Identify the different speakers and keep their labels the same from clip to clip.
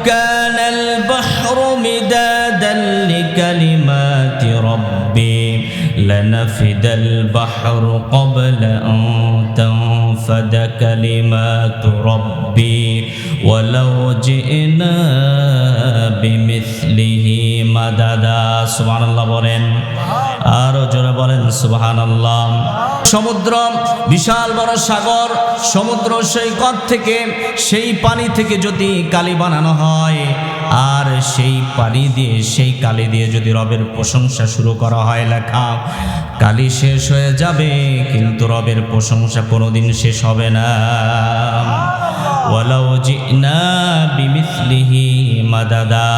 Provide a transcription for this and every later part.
Speaker 1: Canal বাহরু মিদাদান লিকালিমাতি রাব্বি লানাফিদাল বাহরু ক্বাবলা আন তানফাদা কালিমাতু রাব্বি ওয়ালাউ জিনা বিমিসলিহি মাদাদা। সুবহানাল্লাহ বলেন, আরো জোরে বলেন সুবহানাল্লাহ। সমুদ্র বিশাল বড় সাগর, সমুদ্র সৈকত থেকে সেই পানি থেকে যদি কালি বানানো হয় আর সেই পানি দিয়ে সেই কালি দিয়ে যদি রবের প্রশংসা শুরু করা হয় লেখা, কালি শেষ হয়ে যাবে কিন্তু রবের প্রশংসা কোনোদিন শেষ হবে না। ওয়ালাউ জিনা বিমিসলিহি মাদাদা,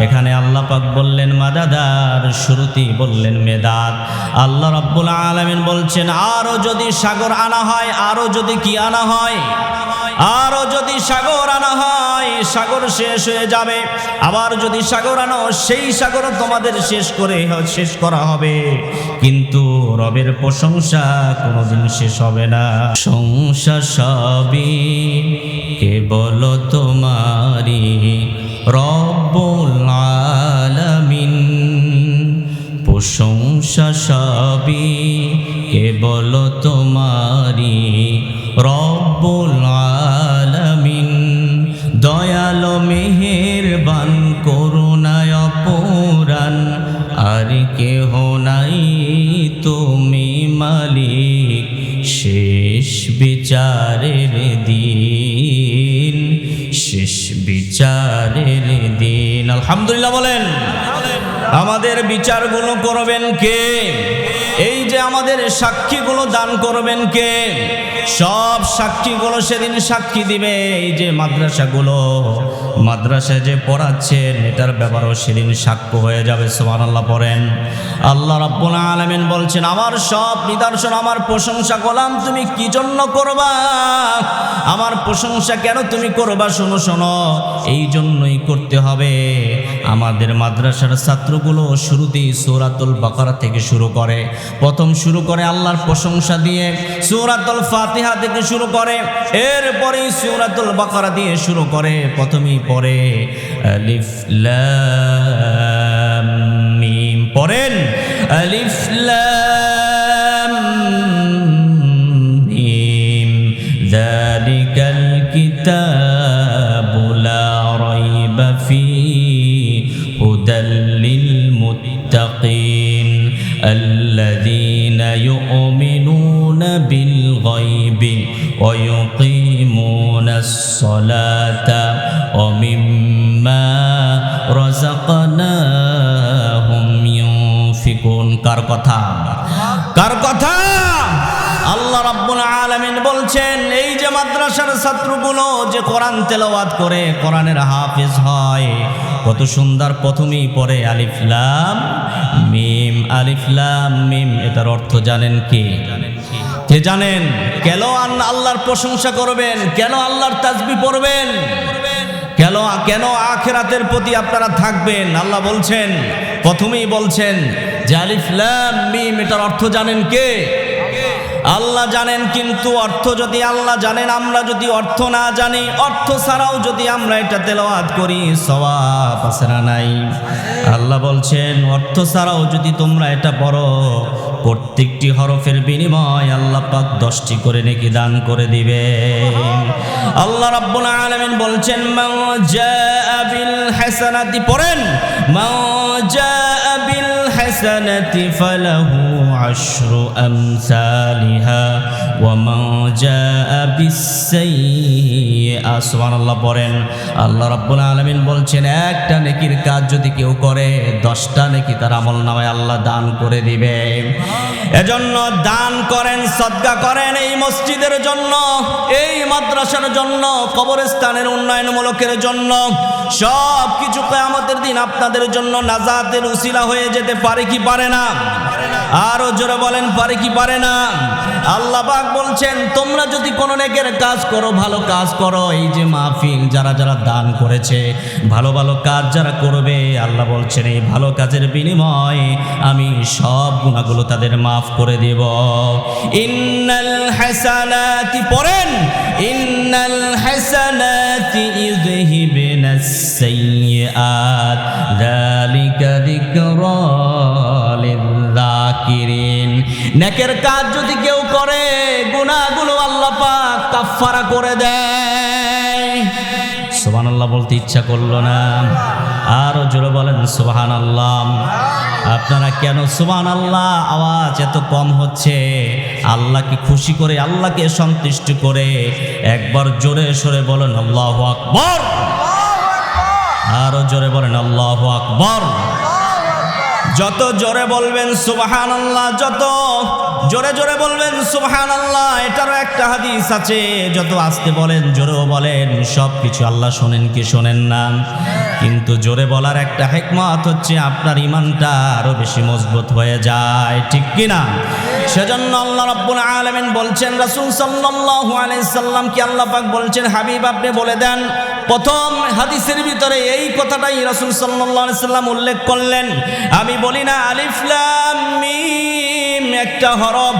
Speaker 1: এখানে আল্লাহ পাক বললেন মাদাদার, শুরুতেই বললেন মেদাদ। আল্লাহ রাব্বুল আলামিন বলছেন আরো যদি সাগর আনা হয়, আরো যদি কি আনা হয়, আরো যদি সাগর আনা হয় সাগর শেষ হয়ে যাবে। আবার যদি সাগর আনো সেই সাগর তোমাদের শেষ করা হবে, কিন্তু রবের প্রশংসা কোনোদিন শেষ হবে না। প্রশংসা সবই কেবল তোমারি রব্বুল আলামিন, প্রশংসা সবই কেবল তোমারি রব্বুল আলামিন। দয়ালো মেহেরবান করুণায় অপরাণ, আর কেহ নাই তুমি মালিক শেষ বিচারের দিন, শেষ বিচারের দিন। আলহামদুলিল্লাহ বলেন। আমাদের বিচারগুলো করবেন কে? এই যে আমাদের সাক্ষীগুলো দান করবেন কে? সব সাক্ষীগুলো সেদিন সাক্ষী দিবে। এই যে মাদ্রাসায় যে পড়াচ্ছেন এটার ব্যাপারেও সেদিন সাক্ষ্য হয়ে যাবে। সুবহানাল্লাহ পড়েন। আল্লাহ রাব্বুল আলামিন বলছেন আমার সব নিদর্শন, আমার প্রশংসা গোলাম তুমি কি জন্য করবা, আমার প্রশংসা কেন তুমি করবা? শোনো শোনো, এই জন্যই করতে হবে। আমাদের মাদ্রাসার ছাত্রগুলো শুরুতেই সূরাতুল বাকারা থেকে শুরু করে, প্রথম শুরু করে আল্লাহর প্রশংসা দিয়ে, সূরাতুল ফাতিহা থেকে শুরু করে, এরপরে সূরাতুল বাকারা দিয়ে শুরু করে। প্রথমেই পড়ে আলিফ লাম মিম, পড়েন আলিফ লাম মিম যালিকাল কিতাবু লা রাইবা ফীহি হুদাল লিল মুত্তাকিন আল্লাযীনা ইউমিনুনা বিল গায়বি ওয়া ইউকিমুনাস সালাতা ওয়া মিম্মা রাযাকনাহুম ইউনফিকুন। কার কথা? কার কথা? আল্লাহ রাব্বুল আলামিন বলছেন এই যে মাদ্রাসার ছাত্রগুলো যে কোরআন তেলাওয়াত করে, কোরআনের হাফেজ হয়, কত সুন্দর প্রথমেই পড়ে আলিফ লাম মিম। আলিফ লাম মিম এটার অর্থ জানেন কি? কে জানেন? কেন আল্লাহর প্রশংসা করবেন? কেন আল্লাহর তাসবিহ পড়বেন? কেন আখিরাতের প্রতি আপনারা থাকবেন? আল্লাহ বলছেন, প্রথমেই বলছেন যে আলিফ লাম মিম এটার অর্থ জানেন কে? আল্লাহ জানেন। কিন্তু অর্থ যদি আল্লাহ জানেন, আমরা যদি অর্থ না জানি, অর্থ ছাড়াও যদি আমরা এটা তেলাওয়াত করি সওয়াব আছে না নাই? আল্লাহ বলছেন অর্থ ছাড়াও যদি তোমরা এটা পড়ো, প্রত্যেকটি হরফের বিনিময় আল্লাহ পাক 10টি করে নেকি দান করে দিবে। আল্লাহ রাব্বুল আলামিন বলছেন মান জাআ বিল হাসানাতি, পড়েন মান জাআ বিল হাসানাতি ফালাহু আশরু আমসালিহা ওয়া মান জাআ বিস সাইয়্যিআ। সুবহানাল্লাহ পড়েন। আল্লাহ রাব্বুল আলামিন বলছেন একটা নেকির কাজ যদি কেউ করে 10টা নেকি তার আমলনামায় আল্লাহ দান করে দিবে। এজন্য দান করেন, সদকা করেন, এই মসজিদের জন্য, এই মাদ্রাসার জন্য, কবরস্থানের উন্নয়নমূলকের জন্য, সব কিছু কিয়ামতের দিন আপনাদের জন্য নাজাতের উসিলা হয়ে যেতে পারে কি পারে না? আরো জোরে বলেন পারে কি পারে না? আল্লাহ পাক বলছেন তোমরা যদি কোনো নেকের কাজ করো, ভালো কাজ করো, এই যে মাহফিল যারা যারা দান করেছে, ভালো ভালো কাজ যারা করবে, আল্লাহ বলছেন এই ভালো কাজের বিনিময়ে আমি সব গুনাহগুলো তাদের মাফ করে দেব। ইন্নাল হাসানাতি, পড়েন ইন্নাল হাসানাতি ইযহিবনা মিনাস সাইয়্যাত যালিকা যিকরা লিয-যাকিরিন। নেকের কাজ যদি কেউ করে গুনাহগুলো আল্লাহ পাক কাফফারা করে দেয়। সুবহানাল্লাহ বলতে ইচ্ছা করলো না? আরো জোরে বলেন সুবহানাল্লাহ। আপনারা কেন সুবহানাল্লাহ আওয়াজ এত কম হচ্ছে? আল্লাহকে খুশি করে, আল্লাহকে সন্তুষ্ট করে একবার জোরে সরে বলেন আল্লাহু আকবার। আরো জোরে বলেন আল্লাহু আকবার। যত জোরে বলবেন সুবহানাল্লাহ, যত জোরে জোরে বলবেন সুবহানাল্লাহ, এটারও একটা হাদিস আছে, যত আস্তে বলেন জোরেও বলেন সব কিছু আল্লাহ শোনেন কি শোনেন না। কিন্তু জোরে বলার একটা হিকমত হচ্ছে আপনার ঈমানটা আরো বেশি মজবুত হয়ে যায়, ঠিক কি না? সেজন্য আল্লাহ রাব্বুল আলামিন বলছেন, রাসূল সাল্লাল্লাহু আলাইহি সাল্লাম কি আল্লাহ পাক বলছেন, হাবিব আপনি বলে দেন। প্রথম হাদিসের ভিতরে এই কথাটাই রাসূল সাল্লাল্লাহু আলাইহি সাল্লাম উল্লেখ করলেন। আমি বলি না আলিফ লাম মিম একটা হরফ,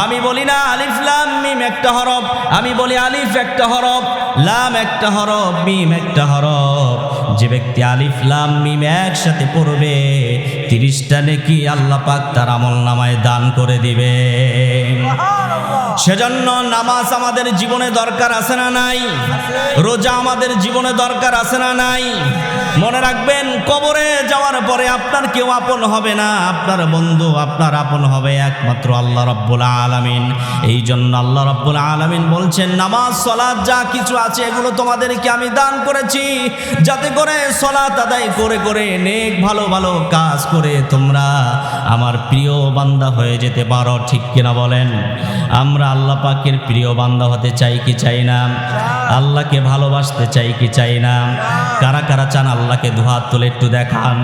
Speaker 1: আমি বলি না আলিফ লাম মিম একটা হরফ, আমি বলি আলিফ একটা হরফ, লাম একটা হরফ, মিম একটা হরফ। যে ব্যক্তি আলিফ লাম মিম একসাথে পড়বে 30টা নেকি আল্লাহ পাক তার আমলনামায় দান করে দিবে। সেজন্য নামাজ আমাদের জীবনে দরকার আছে না নাই? রোজা আমাদের জীবনে দরকার আছে না নাই? মনে রাখবেন, কবরে যাওয়ার পরে আপনার কেউ আপন হবে না, আপনার বন্ধু আপনার আপন হবে একমাত্র আল্লাহ রাব্বুল আলামিন। এই জন্য আল্লাহ রাব্বুল আলামিন বলছেন, নামাজ সালাত যা কিছু আছে এগুলো তোমাদেরকে আমি দান করেছি, যাতে করে সালাত আদায় করে করে নেক ভালো ভালো কাজ করে তোমরা আমার প্রিয় বান্দা হয়ে যেতে পারো, ঠিক কিনা বলেন? আমরা আল্লাহ পাকের প্রিয় বান্দা হতে চাই কি চাই না? আল্লাহকে ভালোবাসতে চাই কি চাই না? কারা কারা চান আল্লাহকে দুহাত তুলে একটু দেখান।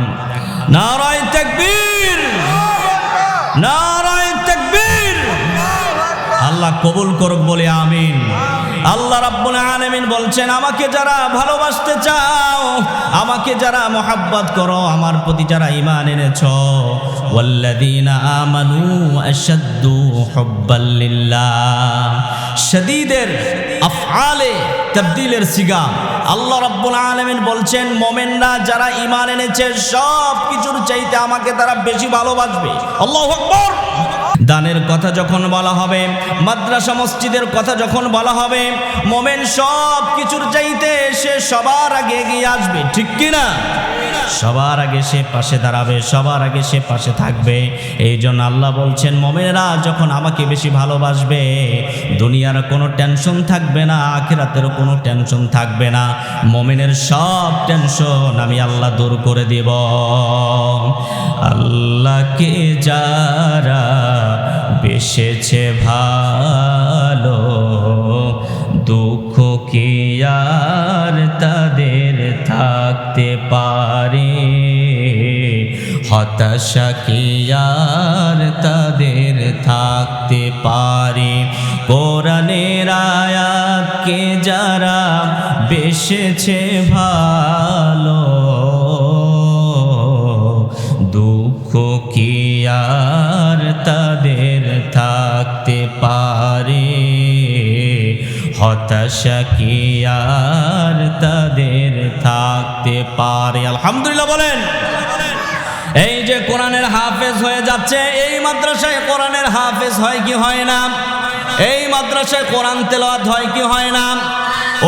Speaker 1: নারায়ে তাকবীর, নারায়ে তাকবীর। আল্লাহ কবুল করুক বলে আমিন। আল্লাহ রাব্বুল আলামিন বলছেন, আমাকে যারা ভালোবাসতে চাও, আমাকে যারা মহব্বত করো, আমার প্রতি যারা ঈমান এনেছো, ওয়াল্লাযীনা আমানু আশাদ্দু হুব্বাল লিল্লাহ। শাদীদের আফআলে তাবদীলের সিগা। আল্লাহ রাব্বুল আলামিন বলছেন, মুমিনরা যারা ঈমান এনেছে সব কিছুর চাইতে আমাকে তারা বেশি ভালোবাসবে। আল্লাহু আকবার। দানের কথা যখন বলা হবে, মাদ্রাসা মসজিদের কথা যখন বলা হবে, মোমেন সব কিছুর চাইতে সে সবার আগে এগিয়ে আসবে, ঠিক কিনা? সবার আগে সে পাশে দাঁড়াবে, সবার আগে সে পাশে থাকবে। এই জন্য আল্লাহ বলছেন, মোমেনেরা যখন আমাকে বেশি ভালোবাসবে, দুনিয়ার কোনো টেনশন থাকবে না, আখিরাতেরও কোনো টেনশন থাকবে না। মোমেনের সব টেনশন আমি আল্লাহ দূর করে দেব। আল্লাহকে যারা বেসেছে ভালো, দুঃখ কি আর তাদের থাকতে পারে? হতাশা কি আর তাদের থাকতে পারে? কোরআনের আয়াতকে যারা বেসেছে ভালো, দুঃখ কি আর তাদের থাকতে পারে? হতাশা কি আর তাদের থাকতে পারে? আলহামদুলিল্লাহ বলেন। এই যে কোরআনের হাফেজ হয়ে যাচ্ছে, এই মাদ্রাসায় কোরআনের হাফেজ হয় কি হয় না? এই মাদ্রাসায় কোরআন তেলাওয়াত হয় কি হয় না?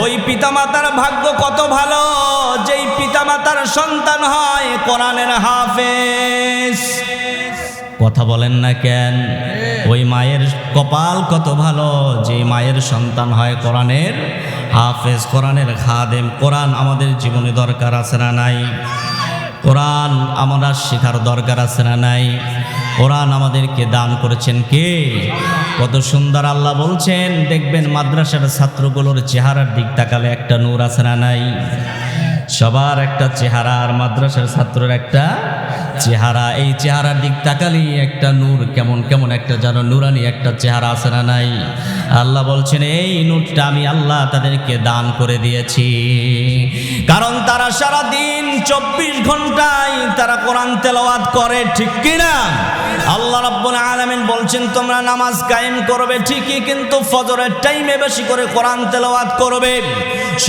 Speaker 1: ওই পিতামাতার ভাগ্য কত ভালো, যেই পিতামাতার সন্তান হয় কোরআনের হাফেজ। কথা বলেন না কেন? ওই মায়ের কপাল কত ভালো, যে মায়ের সন্তান হয় কোরআনের হাফেজ, কোরআনের খাদেম। কোরআন আমাদের জীবনে দরকার আছে না নাই? কোরআন আমরা শেখার দরকার আছে না নাই? কোরআন আমাদেরকে দান করেছেন কে? কত সুন্দর আল্লাহ বলছেন, দেখবেন মাদ্রাসার ছাত্রগুলোর চেহারার দিক তাকালে একটা নূর আছে না নাই? সবার একটা চেহারা, আর মাদ্রাসার ছাত্রের একটা চেহারা, এই চেহারার দিক তাকালি একটা নূর, কেমন কেমন একটা যেন নুরানি একটা চেহারা আছে না নাই? আল্লাহ বলছেন এই নূরটা আমি আল্লাহ তাদেরকে দান করে দিয়েছি, কারণ তারা সারা দিন 24 ঘন্টায় তারা কোরআন তেলাওয়াত করে, ঠিক কিনা? আল্লাহ রাব্বুল আলামিন বলছেন তোমরা নামাজ কায়েম করবে ঠিকই, কিন্তু ফজরের টাইমে বেশি করে কোরআন তেলাওয়াত করবে।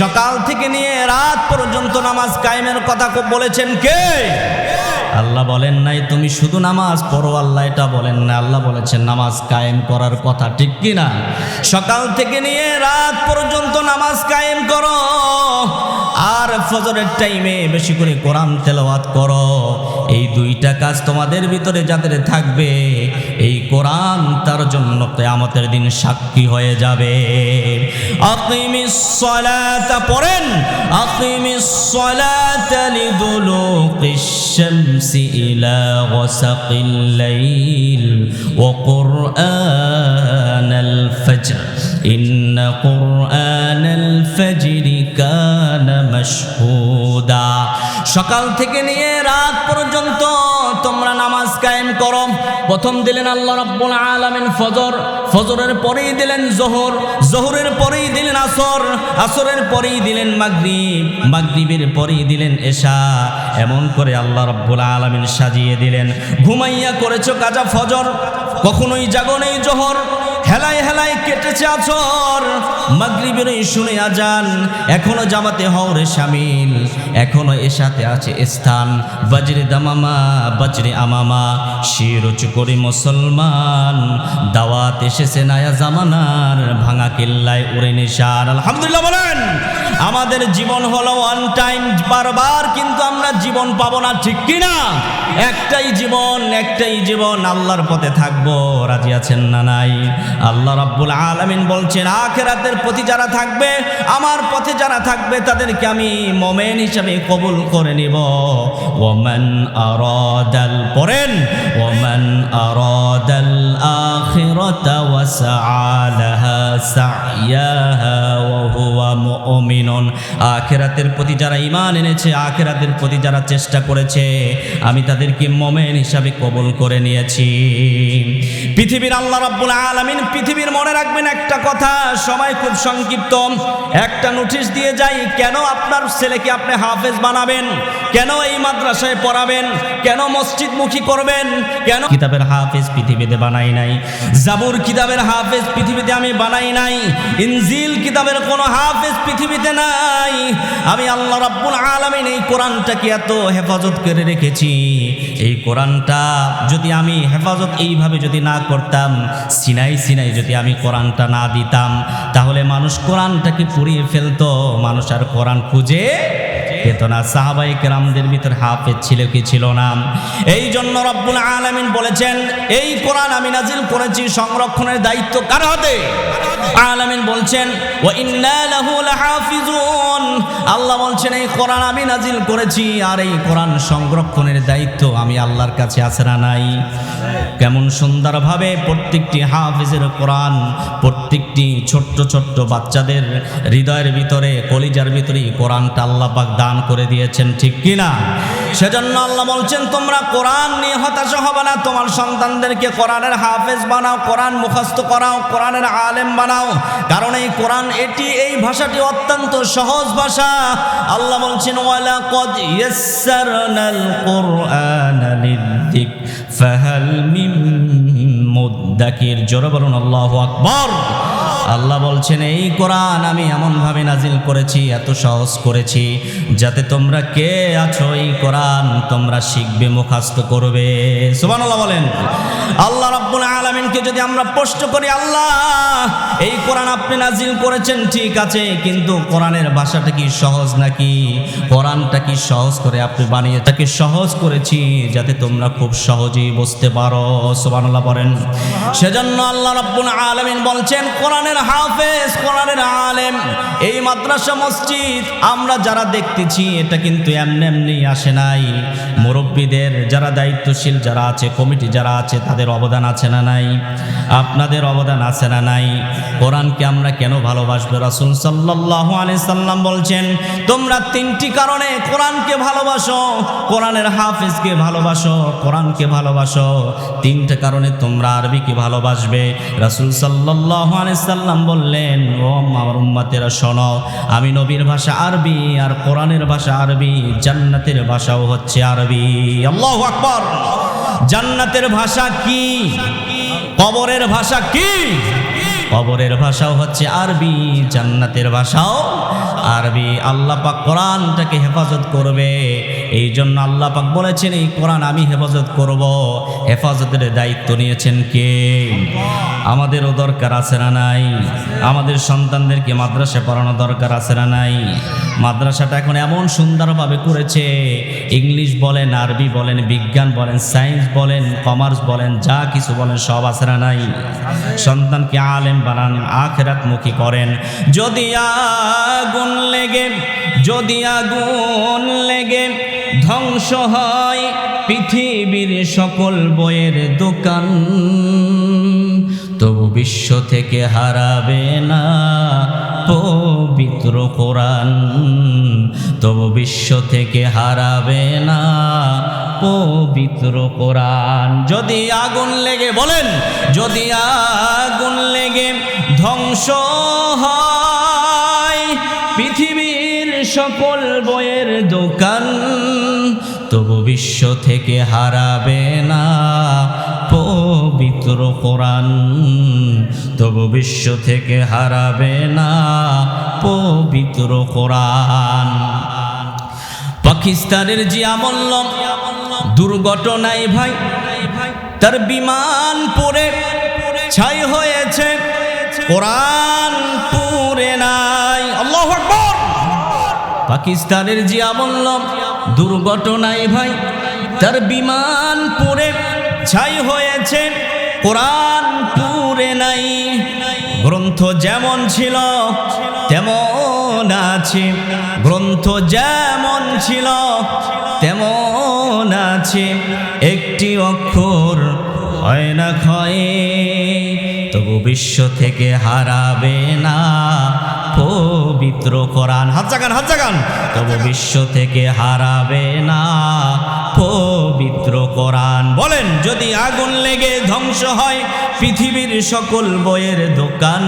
Speaker 1: সকাল থেকে নিয়ে রাত পর্যন্ত নামাজ কায়েমের কথা বলেছেন কে? আল্লাহ বলেন নাই তুমি শুধু নামাজ পড়ো, আল্লাহ এটা বলেন না, আল্লাহ বলেছেন নামাজ কায়েম করার কথা, ঠিক কিনা? সকাল থেকে নিয়ে রাত পর্যন্ত নামাজ কায়েম করো, আর ফজরের টাইমে বেশি করে কোরআন তেলাওয়াত করো। এই দুইটা কাজ তোমাদের ভিতরে যাদের থাকবে, এই কোরআন তার জন্য কিয়ামতের দিন সাক্ষী হয়ে যাবে। আকিমিস সালাতা পড়েন, আকিমিস সালাতা লিদুলুকিশ শামসি ইলা গাসাকিল লাইল ওয়া কুরআনাল ফজর ইন্না কুরআনাল ফজরি কানা মাশহুদা। সকাল থেকে নিয়ে রাত পর্যন্ত তোমরা নামাজ কায়েম করো। প্রথম দিলেন আল্লাহ রাব্বুল আলামিন ফজর, ফজরের পরেই দিলেন জোহর, জোহরের পরেই দিলেন আসর, আসরের পরেই দিলেন মাগরিব, মাগরিবের পরেই দিলেন এশা। এমন করে আল্লাহ রাব্বুল আলামিন সাজিয়ে দিলেন। ঘুমাইয়া করেছো কাজা ফজর, কখনোই জাগো নেই জোহর, হেলায় হেলায় কেটেছে আছর, মাগরিবের শুনে আজান, এখনো জামাতে হওরে শামিল, এখনো এশাতে আছে স্থান। বজরে দামামা বজরে আমামা, শির উঁচু করে মুসলমান, দাওয়াত এসেছে নয়া জামানার, ভাঙা কিল্লায় উড়ে নিশান। আলহামদুলিল্লাহ বলেন। আমাদের জীবন হলো ওয়ান টাইম, বারবার কিন্তু আমরা জীবন পাবো না, ঠিক কিনা? একটাই জীবন, একটাই জীবন, আল্লাহর পথে থাকবো, রাজি আছেন না নাই? আল্লাহ রাব্বুল আলামিন বলছেন আখিরাতের প্রতি যারা থাকবে, আমার পথে যারা থাকবে, তাদেরকে আমি মুমিন হিসেবে কবুল করে নিব। ওয়ামান আরাদাল পড়েন, ওয়ামান আরাদাল আখিরাতা ওয়া সাআলাহা সাইয়াহা ওয়া হুয়া মুমিনুন। আখিরাতের প্রতি যারা ঈমান এনেছে, আখিরাতের প্রতি যারা চেষ্টা করেছে, আমি তাদেরকে মুমিন হিসেবে কবুল করে নিয়েছি। পৃথিবীর আল্লাহ রাব্বুল আলামিন, পৃথিবীর মনে রাখবেন একটা কথা, সময় খুব সংক্ষিপ্ত, একটা নোটিশ দিয়ে যাই। কেন আপনার ছেলেকে আপনি হাফেজ বানাবেন? কেন এই মাদ্রাসায় পড়াবেন? কেন মসজিদমুখী করবেন? কেন কিতাবের হাফেজ পৃথিবীতে বানাই নাই, জাবুর কিতাবের হাফেজ পৃথিবীতে আমি বানাই নাই, ইনজিল কিতাবের কোনো হাফেজ পৃথিবীতে নাই। আমি আল্লাহ রাব্বুল আলামিন এই কোরআনটাকে এত হেফাজত করে রেখেছি। এই কোরআনটা যদি আমি হেফাজত এইভাবে যদি না করতাম, সিনাই সিনাই যদি আমি কোরআনটা না দিতাম, তাহলে মানুষ কোরআনটাকে পুড়িয়ে ফেলতো, মানুষ আর কোরআন খুঁজে পেত না। সাহাবায়ে কেরামদের ভিতর হাফেজ ছিল কি ছিল না? এই জন্য রব্বুল আলামিন বলেছেন এই কোরআন আমি নাজিল করেছি, সংরক্ষণের দায়িত্ব কার হাতে? আলামিন বলছেন ওয়া ইন্না লাহু লাহাফিজুন। আল্লাহ বলছেন এই কোরআন আমি নাজিল করেছি, আর এই কোরআন সংরক্ষণের দায়িত্ব আমি আল্লাহর কাছে আছে না নাই? কেমন সুন্দরভাবে প্রত্যেকটি হাফেজের কোরআন, প্রত্যেকটি ছোট্ট ছোট্ট বাচ্চাদের হৃদয়ের ভিতরে, কলিজার ভিতরে কোরআনটা আল্লাহ পাক দান করে দিয়েছেন, ঠিক কিনা? সেজন্য আল্লাহ বলছেন তোমরা কোরআন নিয়ে হতাশা হবে না, তোমার সন্তানদেরকে কোরআনের হাফেজ বানাও, কোরআন মুখস্থ করাও, কোরআনের আলেম বানাও, কারণ এই কোরআন এই ভাষাটি অত্যন্ত সহজ ভাষা। আল্লাহ বলছেন ওয়ালাকাদ ইয়াসসারনাল কুরআনা লিযিক ফাহাল মিন মুদ্দাকির। জোরে বলুন আল্লাহু আকবার। আল্লাহ বলছেন এই কোরআন আমি এমনভাবে নাজিল করেছি, এত সহজ করেছি, যাতে তোমরা কে আছো এই কোরআন তোমরা শিখবে, মুখস্থ করবে। সুবহানাল্লাহ বলেন। আল্লাহ রাব্বুল আলামিনকে যদি আমরা প্রশ্ন করি, আল্লাহ এই কোরআন আপনি নাজিল করেছেন ঠিক আছে, কিন্তু কোরআনের ভাষাটা কি সহজ নাকি? কোরআনটা কি সহজ করে আপনি বানিয়ে তাকে সহজ করেছি, যাতে তোমরা খুব সহজেই বুঝতে পারো। সুবহানাল্লাহ বলেন। সেজন্য আল্লাহ রাব্বুল আলামিন বলছেন কোরআনের কোরআনের হাফেজ, কোরআনের আলেম। এই মাদ্রাসা মসজিদ আমরা যারা দেখতেছি এটা কিন্তু এমনি এমনি আসে নাই। মুরব্বীদের যারা দায়িত্বশীল যারা আছে, কমিটি যারা আছে, তাদের অবদান আছে না নাই? আপনাদের অবদান আছে না নাই? কোরআনকে আমরা কেন ভালোবাসবো? রাসূল সাল্লাল্লাহু আলাইহি সাল্লাম বলছেন, তোমরা তিনটি কারণে কোরআনকে ভালোবাসো, কোরআনের হাফেজকে ভালোবাসো, কোরআনকে ভালোবাসো। তিনটা কারণে তোমরা আরবিকে ভালোবাসবে। রাসূল সাল্লাল্লাহু আলাইহি সাল্লাম বললেন, ও আমার উম্মতেরা শোনো, আমি নবীর ভাষা আরবি আর কোরআনের ভাষা আরবি, জান্নাতের ভাষাও হচ্ছে আরবি। আল্লাহু আকবার। জান্নাতের ভাষা কি? কবরের ভাষা কি? কবরের ভাষাও হচ্ছে আরবি, জান্নাতের ভাষাও আরবি। আল্লাহ পাক কোরআনটাকে হেফাজত করবে। এই জন্য আল্লাহ পাক বলেছেন, এই কোরআন আমি হেফাজত করব। হেফাজতের দায়িত্ব নিয়েছেন কে? আমাদেরও দরকার আছে না নাই? আমাদের সন্তানদেরকে মাদ্রাসায় পড়ানো দরকার আছে না নাই? মাদ্রাসাটা এখন এমন সুন্দরভাবে করেছে, ইংলিশ বলেন, আরবি বলেন, বিজ্ঞান বলেন, সায়েন্স বলেন, কমার্স বলেন, যা কিছু বলেন সব আছে না নাই? সন্তানকে আলেম বানান, আখিরাতমুখী করেন। যদি আগুন লেগে ধ্বংস হয় পৃথিবীর সকল বইয়ের দোকান, তবু বিশ্ব থেকে হারাবে না পবিত্র কোরআন, তবু বিশ্ব থেকে হারাবে না পবিত্র কোরআন। যদি আগুন লেগে, বলেন, যদি আগুন লেগে ধ্বংস হয় পৃথিবীর সকল বইয়ের দোকান, তবু বিশ্ব থেকে হারাবে না পবিত্র কোরআন, তবু বিশ্ব থেকে হারাবে না পবিত্র কোরআন। পাকিস্তানের জিয়া মোল্লা দুর্ঘটনায় ভাই তার বিমান পড়ে ছাই হয়েছে, কোরআন পুরে নাই। আল্লাহু আকবার। পাকিস্তানের জিয়া মোল্লা দুর্ঘটনায় ভাই তার বিমান পড়ে ছাই হয়েছে, কোরআন পুরে নাই। গ্রন্থ যেমন ছিল তেমন আছে, গ্রন্থ যেমন ছিল তেমন আছে, একটি অক্ষর হয় না ক্ষয়ে, তবু বিশ্ব থেকে হারাবে না পবিত্র কোরআন। হাত জাগান। তবু বিশ্ব থেকে হারাবে না পবিত্র কোরআন। বলেন, যদি আগুন লেগে ধ্বংস হয় পৃথিবীর সকল বইয়ের দোকান,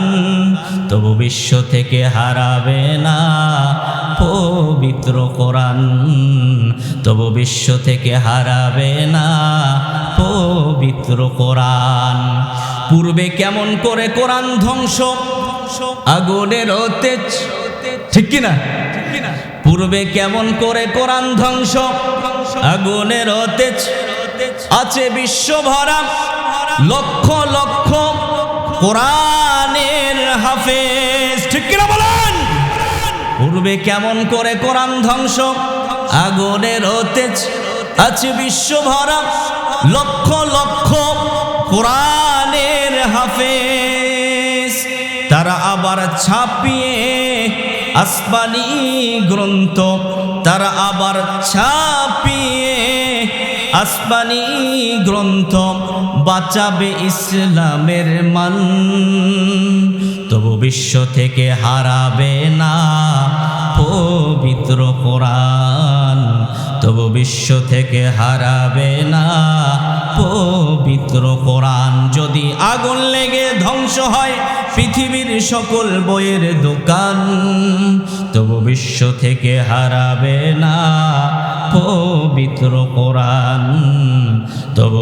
Speaker 1: তবু বিশ্ব থেকে হারাবে না পবিত্র কোরআন, তবু বিশ্ব থেকে হারাবে না পবিত্র কোরআন। পূর্বে কেমন করে কোরআন ধ্বংস, আগুনের তেজ, ঠিক কিনা? পূর্বে কেমন করে কোরআন ধ্বংস, আগুনের তেজ, আছে বিশ্ব ভরা লক্ষ লক্ষ কোরআনের হাফেজ, ঠিক কিনা বলেন? পূর্বে কেমন করে কোরআন ধ্বংস, আগুনের তেজ, আছে বিশ্ব ভরা লক্ষ লক্ষ কোরআনের হাফেজ। তারা আবার ছাপিয়ে আসমানি গ্রন্থ, তারা আবার ছাপিয়ে আসমানি গ্রন্থ, বাঁচাবে ইসলামের মান, তবু বিশ্ব থেকে হারাবে না পবিত্র কোরআন, তবু বিশ্ব থেকে হারাবে না পবিত্র কোরআন। যদি আগুন লেগে ধ্বংস হয় পৃথিবীর সকল বইয়ের দোকান, তবু বিশ্ব থেকে হারাবে না পবিত্র কোরআন, তবু